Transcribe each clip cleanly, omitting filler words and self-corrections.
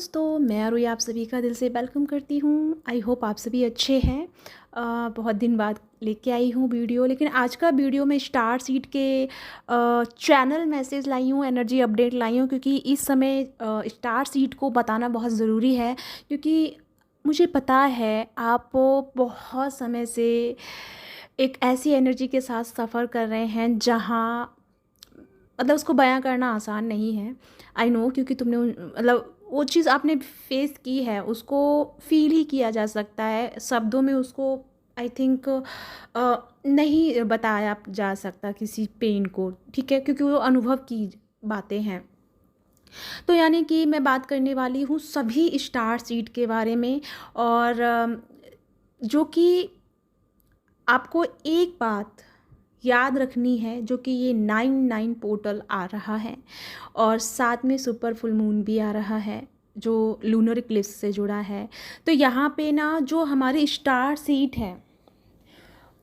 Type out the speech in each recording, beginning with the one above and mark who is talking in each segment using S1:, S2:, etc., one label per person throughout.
S1: दोस्तों, मैं आरुई आप सभी का दिल से वेलकम करती हूँ। आई होप आप सभी अच्छे हैं। बहुत दिन बाद लेके आई हूँ वीडियो, लेकिन आज का वीडियो मैं स्टार सीड के चैनल मैसेज लाई हूँ, एनर्जी अपडेट लाई हूँ, क्योंकि इस समय स्टार सीड को बताना बहुत ज़रूरी है। क्योंकि मुझे पता है आप बहुत समय से एक ऐसी एनर्जी के साथ सफ़र कर रहे हैं जहाँ मतलब उसको बयां करना आसान नहीं है। आई नो, क्योंकि तुमने मतलब वो चीज़ आपने फेस की है, उसको फील ही किया जा सकता है, शब्दों में उसको आई थिंक नहीं बताया जा सकता किसी पेन को, ठीक है, क्योंकि वो अनुभव की बातें हैं। तो यानी कि मैं बात करने वाली हूँ सभी स्टार सीड के बारे में, और जो कि आपको एक बात याद रखनी है, जो कि ये 9/9 पोर्टल आ रहा है और साथ में सुपर फुल मून भी आ रहा है जो लूनर इक्लिप्स से जुड़ा है। तो यहाँ पे ना जो हमारे स्टार सीड है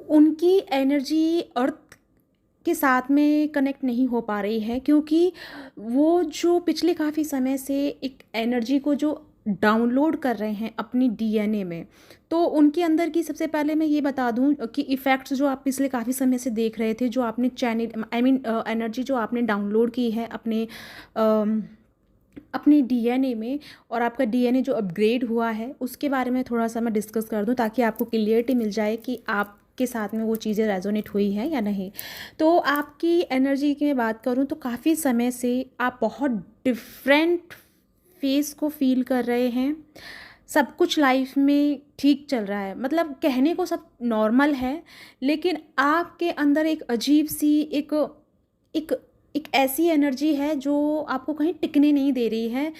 S1: उनकी एनर्जी अर्थ के साथ में कनेक्ट नहीं हो पा रही है, क्योंकि वो जो पिछले काफ़ी समय से एक एनर्जी को जो डाउनलोड कर रहे हैं अपनी डीएनए में, तो उनके अंदर की सबसे पहले मैं ये बता दूं कि इफ़ेक्ट्स जो आप पिछले काफ़ी समय से देख रहे थे, जो आपने चैनल एनर्जी जो आपने डाउनलोड की है अपने डीएनए में, और आपका डीएनए जो अपग्रेड हुआ है उसके बारे में थोड़ा सा मैं डिस्कस कर दूं, ताकि आपको क्लियरिटी मिल जाए कि आप के साथ में वो चीज़ें रेजोनेट हुई हैं या नहीं। तो आपकी एनर्जी की मैं बात करूं तो काफ़ी समय से आप बहुत डिफरेंट फेस को फील कर रहे हैं। सब कुछ लाइफ में ठीक चल रहा है, मतलब कहने को सब नॉर्मल है, लेकिन आपके अंदर एक अजीब सी एक एक एक ऐसी एनर्जी है जो आपको कहीं टिकने नहीं दे रही है।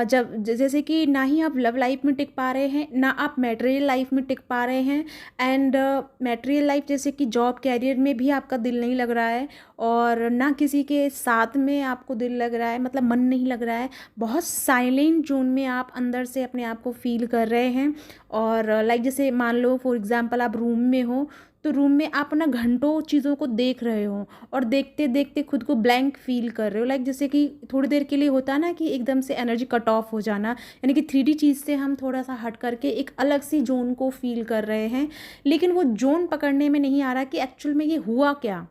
S1: जैसे कि ना ही आप लव लाइफ में टिक पा रहे हैं, ना आप मटेरियल लाइफ में टिक पा रहे हैं। एंड मटेरियल लाइफ जैसे कि जॉब कैरियर में भी आपका दिल नहीं लग रहा है, और ना किसी के साथ में आपको दिल लग रहा है, मतलब मन नहीं लग रहा है। बहुत साइलेंट जोन में आप अंदर से अपने आप को फील कर रहे हैं। और लाइक जैसे मान लो फॉर एग्जांपल आप रूम में हो, तो रूम में आप ना घंटों चीज़ों को देख रहे हो और देखते देखते खुद को ब्लैंक फील कर रहे हो। लाइक जैसे कि थोड़ी देर के लिए होता है ना कि एकदम से एनर्जी कट ऑफ हो जाना, यानी कि 3D चीज़ से हम थोड़ा सा हट करके एक अलग सी जोन को फील कर रहे हैं, लेकिन वो जोन पकड़ने में नहीं आ रहा कि एक्चुअल में ये हुआ क्या।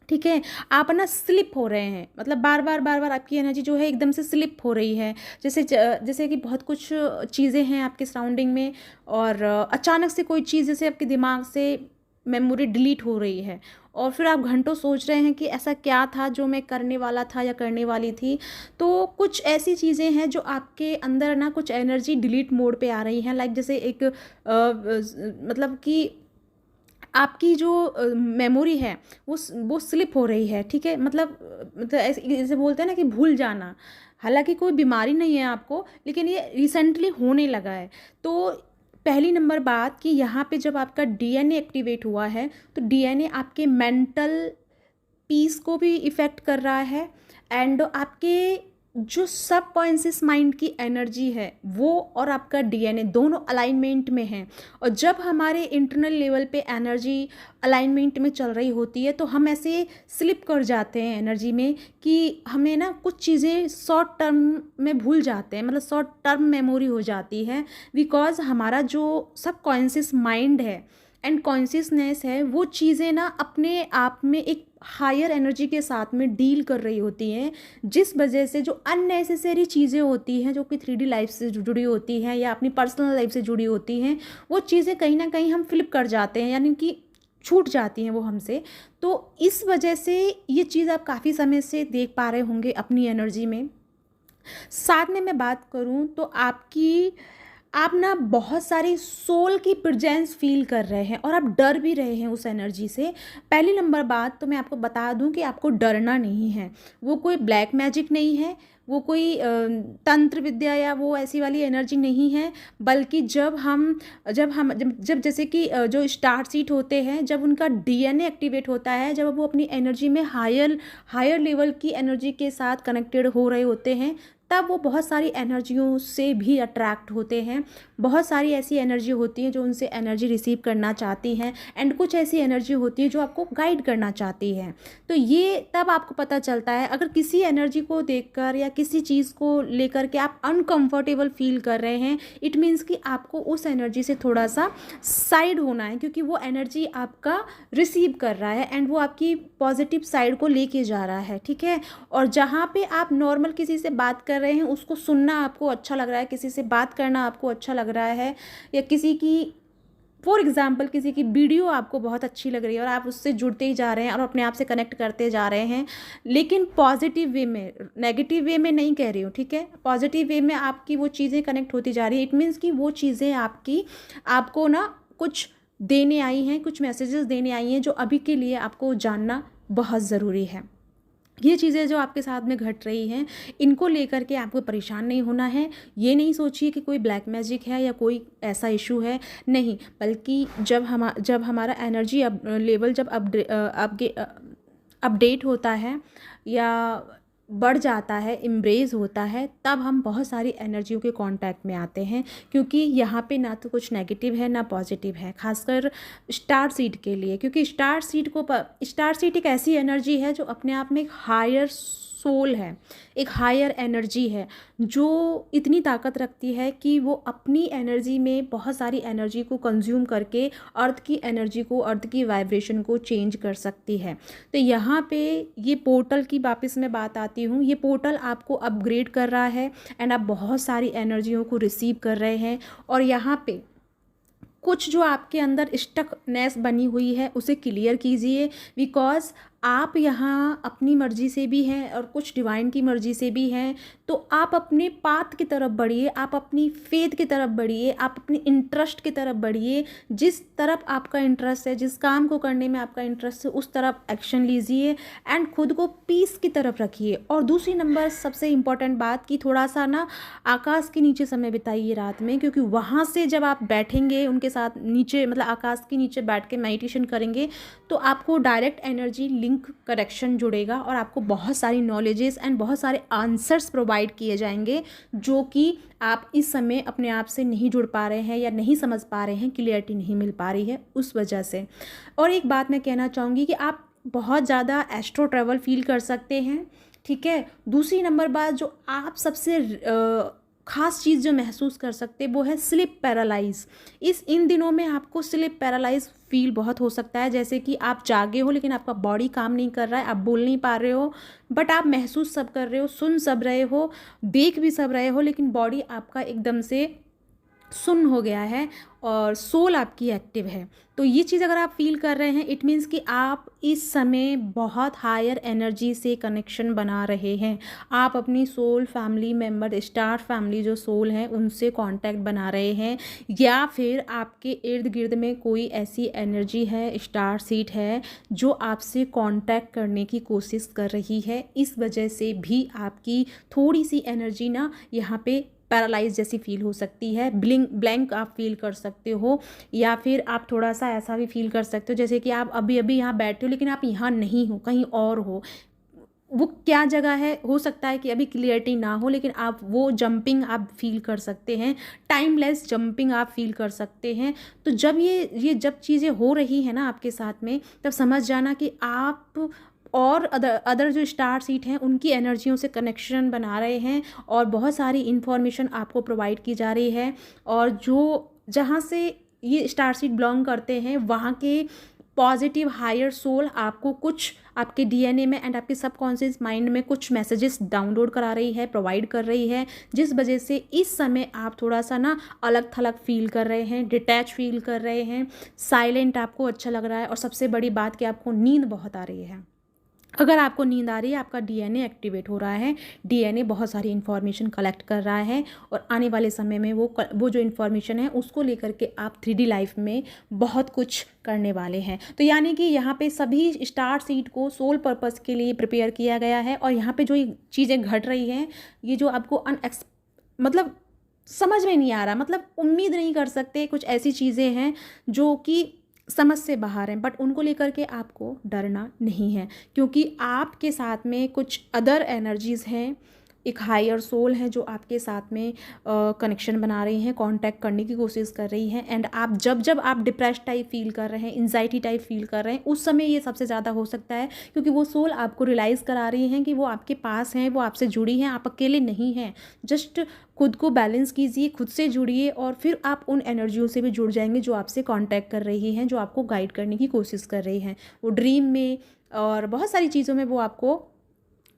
S1: ठीक है, आप ना स्लिप हो रहे हैं, मतलब बार बार आपकी एनर्जी जो है एकदम से स्लिप हो रही है। जैसे कि बहुत कुछ चीज़ें हैं आपके सराउंडिंग में, और अचानक से कोई चीज़ जैसे आपके दिमाग से मेमोरी डिलीट हो रही है, और फिर आप घंटों सोच रहे हैं कि ऐसा क्या था जो मैं करने वाला था या करने वाली थी। तो कुछ ऐसी चीज़ें हैं जो आपके अंदर ना कुछ एनर्जी डिलीट मोड पे आ रही हैं। लाइक जैसे एक मतलब कि आपकी जो मेमोरी है वो स्लिप हो रही है। ठीक है, मतलब ऐसे जैसे बोलते हैं ना कि भूल जाना। हालांकि कोई बीमारी नहीं है आपको, लेकिन ये रिसेंटली होने लगा है। तो पहली नंबर बात कि यहाँ पे जब आपका डीएनए एक्टिवेट हुआ है, तो डीएनए आपके मेंटल पीस को भी इफ़ेक्ट कर रहा है, एंड आपके जो सब कॉन्शियस माइंड की एनर्जी है वो और आपका डीएनए दोनों अलाइनमेंट में हैं। और जब हमारे इंटरनल लेवल पे एनर्जी अलाइनमेंट में चल रही होती है, तो हम ऐसे स्लिप कर जाते हैं एनर्जी में कि हमें ना कुछ चीज़ें शॉर्ट टर्म में भूल जाते हैं, मतलब शॉर्ट टर्म मेमोरी हो जाती है। बिकॉज हमारा जो सब कॉन्शियस माइंड है एंड कॉन्शियसनेस है, वो चीज़ें ना अपने आप में एक हायर एनर्जी के साथ में डील कर रही होती हैं, जिस वजह से जो अननेसेसरी चीज़ें होती हैं जो कि 3D लाइफ से जुड़ी होती हैं या अपनी पर्सनल लाइफ से जुड़ी होती हैं, वो चीज़ें कहीं ना कहीं हम फ्लिप कर जाते हैं, यानी कि छूट जाती हैं वो हमसे। तो इस वजह से ये चीज़ आप काफ़ी समय से देख पा रहे होंगे अपनी एनर्जी में। साथ में मैं बात करूं तो आप ना बहुत सारी सोल की प्रेजेंस फील कर रहे हैं, और आप डर भी रहे हैं उस एनर्जी से। पहली नंबर बात तो मैं आपको बता दूं कि आपको डरना नहीं है। वो कोई ब्लैक मैजिक नहीं है, वो कोई तंत्र विद्या या वो ऐसी वाली एनर्जी नहीं है। बल्कि जब जैसे कि जो स्टार सीट होते हैं, जब उनका डीएनए एक्टिवेट होता है, जब वो अपनी एनर्जी में हायर हायर लेवल की एनर्जी के साथ कनेक्टेड हो रहे होते हैं, तब वो बहुत सारी एनर्जियों से भी अट्रैक्ट होते हैं। बहुत सारी ऐसी एनर्जी होती है जो उनसे एनर्जी रिसीव करना चाहती हैं, एंड कुछ ऐसी एनर्जी होती है जो आपको गाइड करना चाहती है। तो ये तब आपको पता चलता है, अगर किसी एनर्जी को देखकर या किसी चीज़ को लेकर के आप अनकंफर्टेबल फील कर रहे हैं, इट मीन्स कि आपको उस एनर्जी से थोड़ा सा साइड होना है, क्योंकि वो एनर्जी आपका रिसीव कर रहा है एंड वो आपकी पॉजिटिव साइड को लेके जा रहा है, ठीक है। और जहाँ पे आप नॉर्मल किसी से बात कर रहे हैं, उसको सुनना आपको अच्छा लग रहा है, किसी से बात करना आपको अच्छा लग रहा है, या किसी की फॉर एग्जाम्पल किसी की वीडियो आपको बहुत अच्छी लग रही है और आप उससे जुड़ते ही जा रहे हैं और अपने आप से कनेक्ट करते जा रहे हैं, लेकिन पॉजिटिव वे में, नेगेटिव वे में नहीं कह रही हूँ, ठीक है, पॉजिटिव वे में आपकी वो चीज़ें कनेक्ट होती जा रही है। इट मीन्स कि वो चीज़ें आपको ना कुछ देने आई हैं, कुछ मैसेजेस देने आई हैं जो अभी के लिए आपको जानना बहुत ज़रूरी है। ये चीज़ें जो आपके साथ में घट रही हैं, इनको लेकर के आपको परेशान नहीं होना है। ये नहीं सोचिए कि कोई ब्लैक मैजिक है या कोई ऐसा इशू है, नहीं, बल्कि जब हमारा एनर्जी लेवल जब अपडेट होता है या बढ़ जाता है, इम्ब्रेज होता है, तब हम बहुत सारी एनर्जियों के कांटेक्ट में आते हैं, क्योंकि यहाँ पे ना तो कुछ नेगेटिव है ना पॉजिटिव है, खासकर स्टार सीड के लिए, क्योंकि स्टार सीड एक ऐसी एनर्जी है जो अपने आप में एक हायर सोल है, एक हायर एनर्जी है, जो इतनी ताकत रखती है कि वो अपनी एनर्जी में बहुत सारी एनर्जी को कंज्यूम करके अर्थ की एनर्जी को, अर्थ की वाइब्रेशन को चेंज कर सकती है। तो यहाँ पे ये पोर्टल की वापस मैं बात आती हूँ, ये पोर्टल आपको अपग्रेड कर रहा है एंड आप बहुत सारी एनर्जियों को रिसीव कर रहे हैं। और यहाँ पे कुछ जो आपके अंदर स्टकनेस बनी हुई है उसे क्लियर कीजिए, बिकॉज आप यहाँ अपनी मर्ज़ी से भी हैं और कुछ डिवाइन की मर्ज़ी से भी हैं। तो आप अपने पाथ की तरफ बढ़िए, आप अपनी फेथ की तरफ बढ़िए, आप अपनी इंटरेस्ट की तरफ बढ़िए। जिस तरफ आपका इंटरेस्ट है, जिस काम को करने में आपका इंटरेस्ट है, उस तरफ एक्शन लीजिए एंड खुद को पीस की तरफ रखिए। और दूसरी नंबर सबसे इम्पॉर्टेंट बात कि थोड़ा सा ना आकाश के नीचे समय बिताइए रात में, क्योंकि वहाँ से जब आप बैठेंगे उनके साथ नीचे, मतलब आकाश के नीचे बैठ के मेडिटेशन करेंगे, तो आपको डायरेक्ट एनर्जी लिंक कनेक्शन जुड़ेगा और आपको बहुत सारी नॉलेजेस एंड बहुत सारे आंसर्स प्रोवाइड किए जाएंगे, जो कि आप इस समय अपने आप से नहीं जुड़ पा रहे हैं या नहीं समझ पा रहे हैं, क्लियरिटी नहीं मिल पा रही है उस वजह से। और एक बात मैं कहना चाहूँगी कि आप बहुत ज़्यादा एस्ट्रो ट्रैवल फील कर सकते हैं, ठीक है। दूसरी नंबर बात जो आप सबसे ख़ास चीज़ जो महसूस कर सकते हैं वो है स्लिप पैरालाइज। इन दिनों में आपको स्लिप पैरालाइज फील बहुत हो सकता है, जैसे कि आप जागे हो लेकिन आपका बॉडी काम नहीं कर रहा है, आप बोल नहीं पा रहे हो, बट आप महसूस सब कर रहे हो, सुन सब रहे हो, देख भी सब रहे हो, लेकिन बॉडी आपका एकदम से सुन्न हो गया है और सोल आपकी एक्टिव है। तो ये चीज़ अगर आप फील कर रहे हैं, इट मीन्स कि आप इस समय बहुत हायर एनर्जी से कनेक्शन बना रहे हैं। आप अपनी soul family member, star family जो सोल हैं, उनसे कांटेक्ट बना रहे हैं, या फिर आपके इर्द गिर्द में कोई ऐसी एनर्जी है, स्टार सीड है, जो आपसे कांटेक्ट करने की कोशिश कर रही है। इस वजह से भी आपकी थोड़ी सी एनर्जी ना यहाँ पे पैरालाइज जैसी फील हो सकती है, ब्लैंक आप फील कर सकते हो, या फिर आप थोड़ा सा ऐसा भी फील कर सकते हो जैसे कि आप अभी अभी यहाँ बैठे हो लेकिन आप यहाँ नहीं हो, कहीं और हो। वो क्या जगह है, हो सकता है कि अभी क्लियरिटी ना हो, लेकिन आप वो जंपिंग आप फील कर सकते हैं, टाइमलेस जंपिंग आप फील कर सकते हैं। तो जब जब चीज़ें हो रही हैं ना आपके साथ में, तब समझ जाना कि आप और अदर जो स्टार सीट हैं उनकी एनर्जियों से कनेक्शन बना रहे हैं और बहुत सारी इन्फॉर्मेशन आपको प्रोवाइड की जा रही है। और जहाँ से ये स्टार सीट बिलोंग करते हैं, वहाँ के पॉजिटिव हायर सोल आपको कुछ आपके डीएनए में एंड आपके सबकॉन्शियस माइंड में कुछ मैसेजेस डाउनलोड करा रही है, प्रोवाइड कर रही है, जिस वजह से इस समय आप थोड़ा सा ना अलग थलग फील कर रहे हैं, डिटैच फील कर रहे हैं, साइलेंट आपको अच्छा लग रहा है। और सबसे बड़ी बात कि आपको नींद बहुत आ रही है। अगर आपको नींद आ रही है, आपका डीएनए एक्टिवेट हो रहा है, डीएनए बहुत सारी इन्फॉर्मेशन कलेक्ट कर रहा है और आने वाले समय में वो जो इन्फॉर्मेशन है उसको लेकर के आप 3D लाइफ में बहुत कुछ करने वाले हैं। तो यानी कि यहाँ पे सभी स्टार सीड को सोल पर्पस के लिए प्रिपेयर किया गया है। और यहाँ पे जो चीज़ें घट रही हैं, ये जो आपको मतलब समझ में नहीं आ रहा, मतलब उम्मीद नहीं कर सकते, कुछ ऐसी चीज़ें हैं जो कि समझ से बाहर हैं, बट उनको लेकर के आपको डरना नहीं है, क्योंकि आपके साथ में कुछ अदर एनर्जीज़ हैं, एक हायर सोल है जो आपके साथ में कनेक्शन बना रही हैं, कांटेक्ट करने की कोशिश कर रही हैं। एंड आप जब आप डिप्रेस्ड टाइप फील कर रहे हैं, एंजाइटी टाइप फील कर रहे हैं, उस समय ये सबसे ज़्यादा हो सकता है, क्योंकि वो सोल आपको रियलाइज़ करा रही हैं कि वो आपके पास हैं, वो आपसे जुड़ी हैं, आप अकेले नहीं हैं। जस्ट खुद को बैलेंस कीजिए, खुद से जुड़िए और फिर आप उन एनर्जियों से भी जुड़ जाएंगे जो आपसे कांटेक्ट कर रही हैं, जो आपको गाइड करने की कोशिश कर रही हैं। वो ड्रीम में और बहुत सारी चीज़ों में वो आपको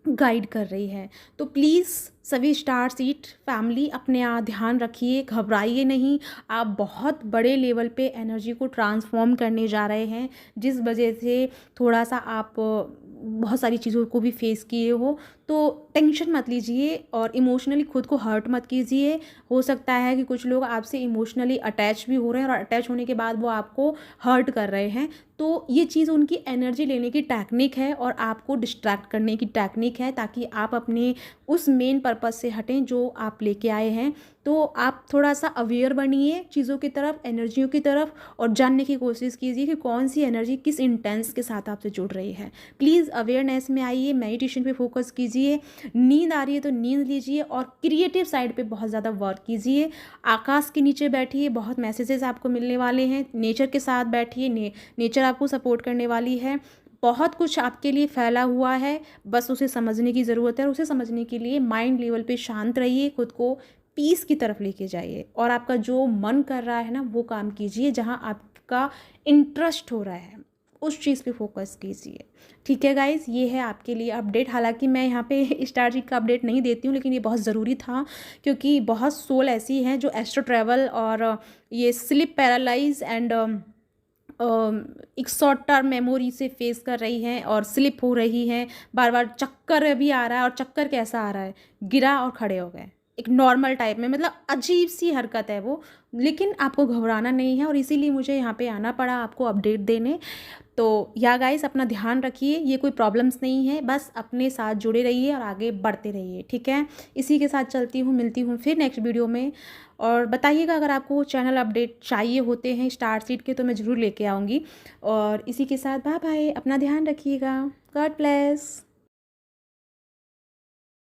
S1: गाइड कर रही है। तो प्लीज़ सभी स्टार सीड फैमिली अपने यहाँ ध्यान रखिए, घबराइए नहीं। आप बहुत बड़े लेवल पे एनर्जी को ट्रांसफॉर्म करने जा रहे हैं, जिस वजह से थोड़ा सा आप बहुत सारी चीज़ों को भी फेस किए हो। तो टेंशन मत लीजिए और इमोशनली खुद को हर्ट मत कीजिए। हो सकता है कि कुछ लोग आपसे इमोशनली अटैच भी हो रहे हैं और अटैच होने के बाद वो आपको हर्ट कर रहे हैं। तो ये चीज़ उनकी एनर्जी लेने की टेक्निक है और आपको डिस्ट्रैक्ट करने की टेक्निक है, ताकि आप अपने उस मेन पर्पस से हटें जो आप लेके आए हैं। तो आप थोड़ा सा अवेयर बनिए चीज़ों की तरफ, एनर्जियों की तरफ, और जानने की कोशिश कीजिए कि कौन सी एनर्जी किस इंटेंस के साथ आपसे जुड़ रही है। प्लीज़ अवेयरनेस में आइए, मेडिटेशन पे फोकस कीजिए। नींद आ रही है तो नींद लीजिए और क्रिएटिव साइड पे बहुत ज़्यादा वर्क कीजिए। आकाश के नीचे बैठिए, बहुत मैसेजेस आपको मिलने वाले हैं। नेचर के साथ बैठिए, नेचर आपको सपोर्ट करने वाली है। बहुत कुछ आपके लिए फैला हुआ है, बस उसे समझने की ज़रूरत है। और उसे समझने के लिए माइंड लेवल पे शांत रहिए, खुद को पीस की तरफ लेके जाइए और आपका जो मन कर रहा है ना, वो काम कीजिए। जहाँ आपका इंटरेस्ट हो रहा है उस चीज़ पे फोकस कीजिए। ठीक है गाइज़, ये है आपके लिए अपडेट। हालांकि मैं यहाँ पे स्टार सीड का अपडेट नहीं देती हूँ, लेकिन ये बहुत ज़रूरी था, क्योंकि बहुत सोल ऐसी हैं जो एस्ट्रो ट्रैवल और ये स्लिप पैरालाइज एंड एक शॉर्ट टर्म मेमोरी से फेस कर रही हैं और स्लिप हो रही हैं, बार बार चक्कर भी आ रहा है। और चक्कर कैसा आ रहा है, गिरा और खड़े हो गए, एक नॉर्मल टाइप में, मतलब अजीब सी हरकत है वो। लेकिन आपको घबराना नहीं है और इसीलिए मुझे यहाँ पे आना पड़ा आपको अपडेट देने। तो या गाइस, अपना ध्यान रखिए, ये कोई प्रॉब्लम्स नहीं है, बस अपने साथ जुड़े रहिए और आगे बढ़ते रहिए। ठीक है, इसी के साथ चलती हूँ, मिलती हूँ फिर नेक्स्ट वीडियो में। और बताइएगा अगर आपको चैनल अपडेट चाहिए होते हैं स्टार सीड के, तो मैं ज़रूर लेके आऊँगी। और इसी के साथ बाय बाय, अपना ध्यान रखिएगा, गॉड ब्लेस।